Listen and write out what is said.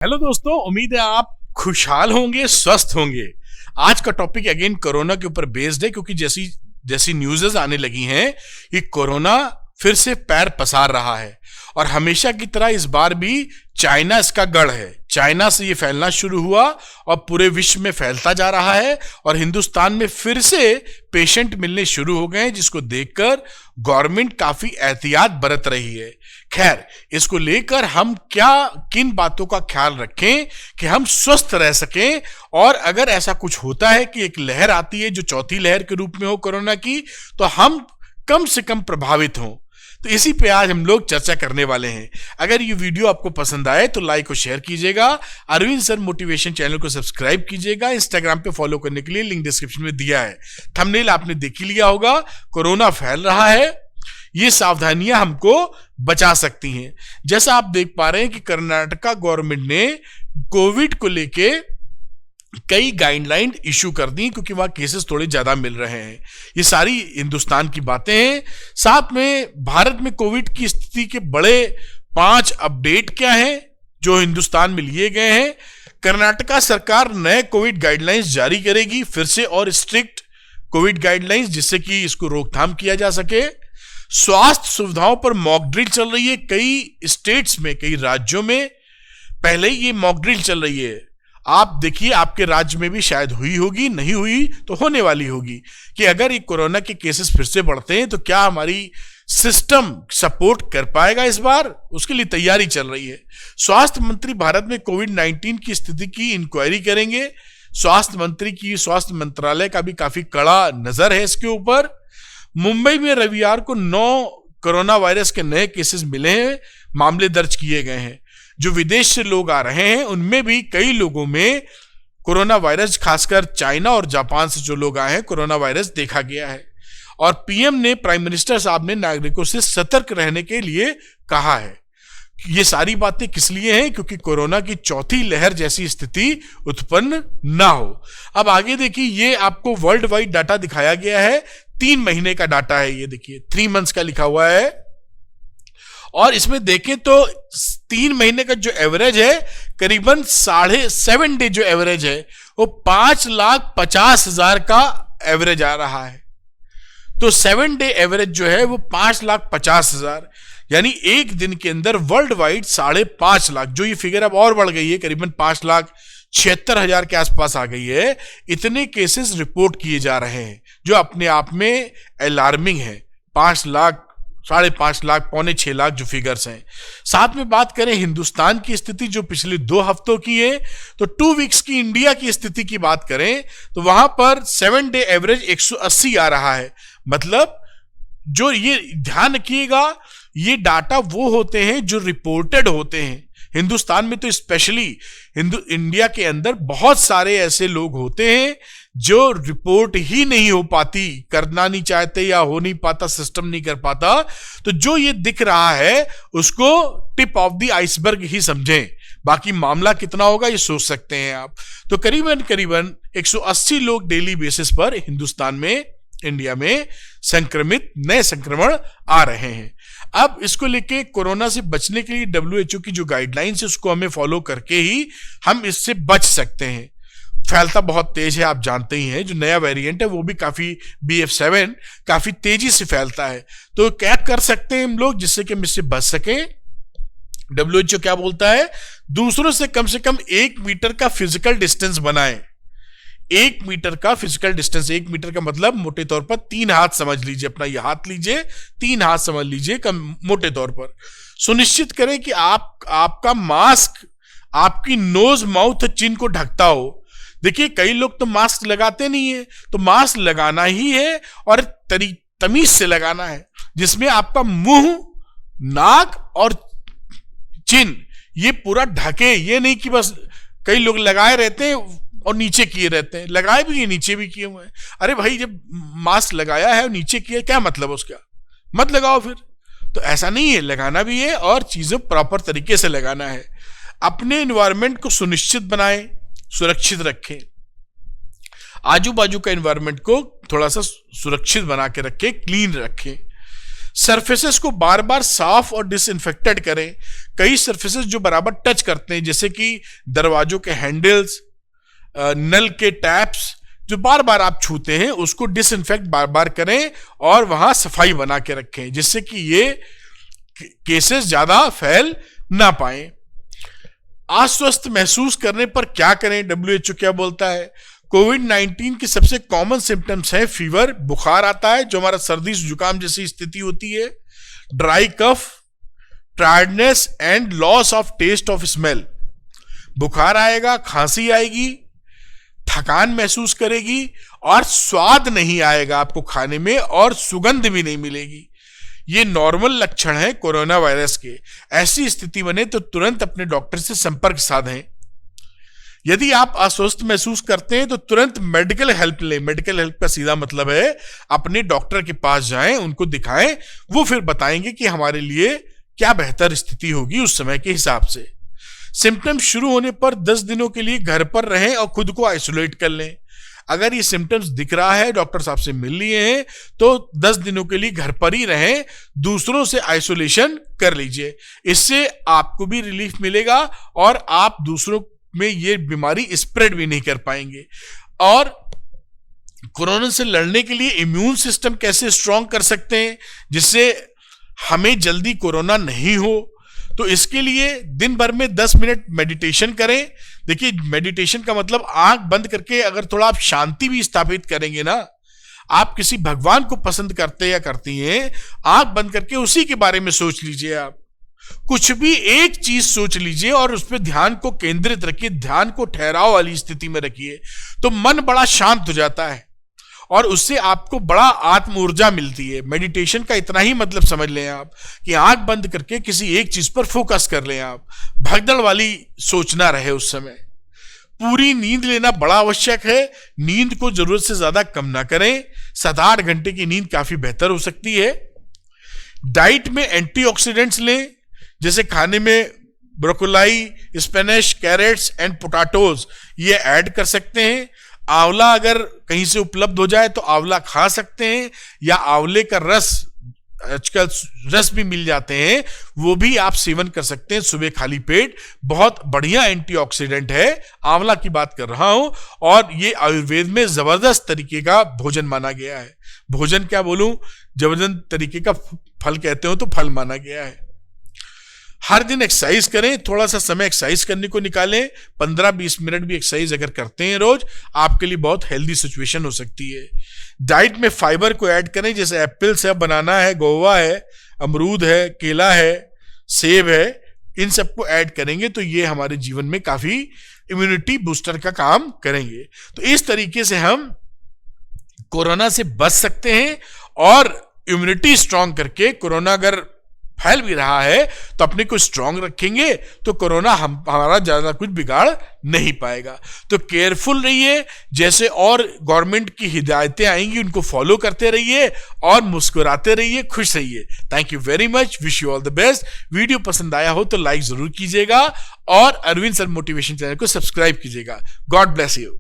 Hello दोस्तों, उम्मीद है आप खुशहाल होंगे, स्वस्थ होंगे। आज का टॉपिक अगेन कोरोना के ऊपर बेस्ड है, क्योंकि जैसी जैसी न्यूज़ेस आने लगी हैं कि कोरोना फिर से पैर पसार रहा है और हमेशा की तरह इस बार भी चाइना इसका गढ़ है। चाइना से ये फैलना शुरू हुआ और पूरे विश्व में फैलता जा रहा है और हिंदुस्तान में फिर से पेशेंट मिलने शुरू हो गए हैं, जिसको देखकर गवर्नमेंट काफी एहतियात बरत रही है। खैर, इसको लेकर हम किन बातों का ख्याल रखें कि हम स्वस्थ रह सकें, और अगर ऐसा कुछ होता है कि एक लहर आती है जो चौथी लहर के रूप में हो कोरोना की, तो हम कम से कम प्रभावित हों। तो इसी पे आज हम लोग चर्चा करने वाले हैं। अगर ये वीडियो आपको पसंद आए तो लाइक और शेयर कीजिएगा। अरविंद सर मोटिवेशन चैनल को सब्सक्राइब कीजिएगा। इंस्टाग्राम पे फॉलो करने के लिए लिंक डिस्क्रिप्शन में दिया है। थंबनेल आपने देख ही लिया होगा। कोरोना फैल रहा है, ये सावधानियां हमको बचा सकती हैं। जैसा आप देख पा रहे हैं कि कर्नाटका गवर्नमेंट ने कोविड को लेके कई गाइडलाइन इशू कर दी, क्योंकि वहां केसेस थोड़े ज्यादा मिल रहे हैं। ये सारी हिंदुस्तान की बातें हैं। साथ में भारत में कोविड की स्थिति के बड़े 5 अपडेट क्या हैं जो हिंदुस्तान में लिए गए हैं। कर्नाटका सरकार नए कोविड गाइडलाइंस जारी करेगी, फिर से और स्ट्रिक्ट कोविड गाइडलाइंस, जिससे कि इसको रोकथाम किया जा सके। स्वास्थ्य सुविधाओं पर मॉक ड्रिल चल रही है कई स्टेट्स में, कई राज्यों में पहले ही ये मॉक ड्रिल चल रही है। आप देखिए, आपके राज्य में भी शायद हुई होगी, नहीं हुई तो होने वाली होगी, कि अगर ये कोरोना के केसेस फिर से बढ़ते हैं तो क्या हमारी सिस्टम सपोर्ट कर पाएगा इस बार, उसके लिए तैयारी चल रही है। स्वास्थ्य मंत्री भारत में कोविड-19 की स्थिति की इंक्वायरी करेंगे। स्वास्थ्य मंत्रालय का भी काफी कड़ा नजर है इसके ऊपर। मुंबई में रविवार को 9 कोरोना वायरस के नए केसेस मिले हैं, मामले दर्ज किए गए हैं। जो विदेश से लोग आ रहे हैं उनमें भी कई लोगों में कोरोना वायरस, खासकर चाइना और जापान से जो लोग आए हैं, कोरोना वायरस देखा गया है। और प्राइम मिनिस्टर साहब ने नागरिकों से सतर्क रहने के लिए कहा है। ये सारी बातें किस लिए हैं? क्योंकि कोरोना की चौथी लहर जैसी स्थिति उत्पन्न ना हो। अब आगे देखिए, ये आपको वर्ल्ड वाइड डाटा दिखाया गया है। 3 महीने का डाटा है, ये देखिए 3 मंथ्स का लिखा हुआ है। और इसमें देखें तो 3 महीने का जो एवरेज है, करीबन 7.5 डे जो एवरेज है वो 5,50,000 का एवरेज आ रहा है। तो 7 डे एवरेज जो है वो 5,50,000, यानी एक दिन के अंदर वर्ल्ड वाइड 5.5 लाख, जो ये फिगर अब और बढ़ गई है, करीबन 5,76,000 के आसपास आ गई है। इतने केसेस रिपोर्ट किए जा रहे हैं, जो अपने आप में अलार्मिंग है। 5 लाख, 5.5 लाख, 6.25 लाख जो फिगर्स हैं। साथ में बात करें हिंदुस्तान की स्थिति जो पिछले 2 हफ्तों की है, तो 2 वीक्स की इंडिया की स्थिति की बात करें तो वहां पर 7 डे एवरेज 180 आ रहा है। मतलब जो, ये ध्यान रखिएगा, ये डाटा वो होते हैं जो रिपोर्टेड होते हैं। हिंदुस्तान में तो स्पेशली इंडिया के अंदर बहुत सारे ऐसे लोग होते हैं जो रिपोर्ट ही नहीं हो पाती, करना नहीं चाहते या हो नहीं पाता, सिस्टम नहीं कर पाता। तो जो ये दिख रहा है उसको टिप ऑफ द आइसबर्ग ही समझें, बाकी मामला कितना होगा ये सोच सकते हैं आप। तो करीबन 180 लोग डेली बेसिस पर हिंदुस्तान में, इंडिया में नए संक्रमण आ रहे हैं। अब इसको लेके कोरोना से बचने के लिए WHO की जो गाइडलाइंस है उसको हमें फॉलो करके ही हम इससे बच सकते हैं। फैलता बहुत तेज है, आप जानते ही हैं। जो नया वेरिएंट है वो भी काफी, BF7 काफी तेजी से फैलता है। तो क्या कर सकते हैं हम लोग जिससे कि हम इससे बच सकें? WHO क्या बोलता है? दूसरों से कम 1 मीटर का फिजिकल डिस्टेंस बनाएं। 1 मीटर का फिजिकल डिस्टेंस, 1 मीटर का मतलब मोटे तौर पर 3 हाथ समझ लीजिए, अपना ये हाथ लीजिए, 3 हाथ समझ लीजिए मोटे तौर पर। सुनिश्चित करें कि आपका मास्क आपकी नोज, माउथ, चिन को ढकता हो। देखिए, कई लोग तो मास्क लगाते नहीं है, तो मास्क लगाना ही है और तमीज से लगाना है, जिसमें आपका मुंह, नाक और चिन ये पूरा ढके। ये नहीं कि बस कई लोग लगाए रहते हैं और नीचे किए रहते हैं, लगाए भी नीचे भी किए हुए हैं। अरे भाई, जब मास्क लगाया है और नीचे किया, क्या मतलब उसका? मत लगाओ फिर। तो ऐसा नहीं है, लगाना भी है और चीजें प्रॉपर तरीके से लगाना है। अपने एनवायरनमेंट को सुनिश्चित बनाएं, सुरक्षित रखें। आजू बाजू का एनवायरनमेंट को थोड़ा सा सुरक्षित बना के रखें, क्लीन रखें। सरफेसेस को बार बार साफ और डिसइंफेक्टेड करें। कई सरफेसेस जो बराबर टच करते हैं, जैसे कि दरवाजों के हैंडल्स, नल के टैप्स, जो बार बार आप छूते हैं उसको डिसइंफेक्ट बार बार करें और वहां सफाई बना के रखें, जिससे कि ये केसेस ज्यादा फैल ना पाए। अस्वस्थ महसूस करने पर क्या करें? WHO क्या बोलता है? कोविड-19 की सबसे कॉमन सिम्टम्स है फीवर, बुखार आता है जो हमारा सर्दी जुकाम जैसी स्थिति होती है, dry cough, tiredness and loss of taste of smell. बुखार आएगा, खांसी आएगी, थकान महसूस करेगी और स्वाद नहीं आएगा आपको खाने में और सुगंध भी नहीं मिलेगी। ये नॉर्मल लक्षण है कोरोना वायरस के। ऐसी स्थिति बने तो तुरंत अपने डॉक्टर से संपर्क साधें। यदि आप अस्वस्थ महसूस करते हैं तो तुरंत मेडिकल हेल्प लें। मेडिकल हेल्प का सीधा मतलब है अपने डॉक्टर के पास जाएं, उनको दिखाएं, वो फिर बताएंगे कि हमारे लिए क्या बेहतर स्थिति होगी उस समय के हिसाब से। सिम्टम्स शुरू होने पर 10 दिनों के लिए घर पर रहें और खुद को आइसोलेट कर लें। अगर ये सिम्टम्स दिख रहा है, डॉक्टर साहब से मिल लिए हैं, तो 10 दिनों के लिए घर पर ही रहें, दूसरों से आइसोलेशन कर लीजिए। इससे आपको भी रिलीफ मिलेगा और आप दूसरों में ये बीमारी स्प्रेड भी नहीं कर पाएंगे। और कोरोना से लड़ने के लिए इम्यून सिस्टम कैसे स्ट्रांग कर सकते हैं जिससे हमें जल्दी कोरोना नहीं हो? तो इसके लिए दिन भर में 10 मिनट मेडिटेशन करें। देखिए, मेडिटेशन का मतलब आंख बंद करके अगर थोड़ा आप शांति भी स्थापित करेंगे ना, आप किसी भगवान को पसंद करते या करती हैं, आंख बंद करके उसी के बारे में सोच लीजिए। आप कुछ भी एक चीज सोच लीजिए और उस पर ध्यान को केंद्रित रखिए, ध्यान को ठहराव वाली स्थिति में रखिए, तो मन बड़ा शांत हो जाता है और उससे आपको बड़ा आत्म ऊर्जा मिलती है। मेडिटेशन का इतना ही मतलब समझ लें आप कि आंख बंद करके किसी एक चीज पर फोकस कर लें। आप भगदड़ वाली सोचना रहे उस समय। पूरी नींद लेना बड़ा आवश्यक है। नींद को जरूरत से ज्यादा कम ना करें। 7-8 घंटे की नींद काफी बेहतर हो सकती है। डाइट में एंटीऑक्सीडेंट्स लें, जैसे खाने में ब्रोकोलाई, स्पिनच, कैरेट्स एंड पोटैटोज ये ऐड कर सकते हैं। आंवला अगर कहीं से उपलब्ध हो जाए तो आंवला खा सकते हैं, या आंवले का रस, आजकल रस भी मिल जाते हैं, वो भी आप सेवन कर सकते हैं सुबह खाली पेट। बहुत बढ़िया एंटीऑक्सीडेंट है, आंवला की बात कर रहा हूं। और ये आयुर्वेद में जबरदस्त तरीके का भोजन माना गया है। भोजन क्या बोलूं, जबरदस्त तरीके का फल कहते हो तो फल माना गया है। हर दिन एक्सरसाइज करें, थोड़ा सा समय एक्सरसाइज करने को निकालें। 15-20 मिनट भी एक्सरसाइज अगर करते हैं रोज, आपके लिए बहुत हेल्दी सिचुएशन हो सकती है। डाइट में फाइबर को ऐड करें, जैसे एप्पल्स है, बनाना है, गोवा है, अमरूद है, केला है, सेब है, इन सबको ऐड करेंगे तो ये हमारे जीवन में काफी इम्यूनिटी बूस्टर का काम करेंगे। तो इस तरीके से हम कोरोना से बच सकते हैं और इम्यूनिटी स्ट्रांग करके, कोरोना अगर फैल भी रहा है तो अपने को स्ट्रांग रखेंगे तो कोरोना हमारा ज्यादा कुछ बिगाड़ नहीं पाएगा। तो केयरफुल रहिए, जैसे और गवर्नमेंट की हिदायतें आएंगी उनको फॉलो करते रहिए और मुस्कुराते रहिए, खुश रहिए। Thank you very much, wish you all the best. Video पसंद आया हो तो लाइक जरूर कीजिएगा और अरविंद सर मोटिवेशन चैनल को सब्सक्राइब कीजिएगा। God bless you.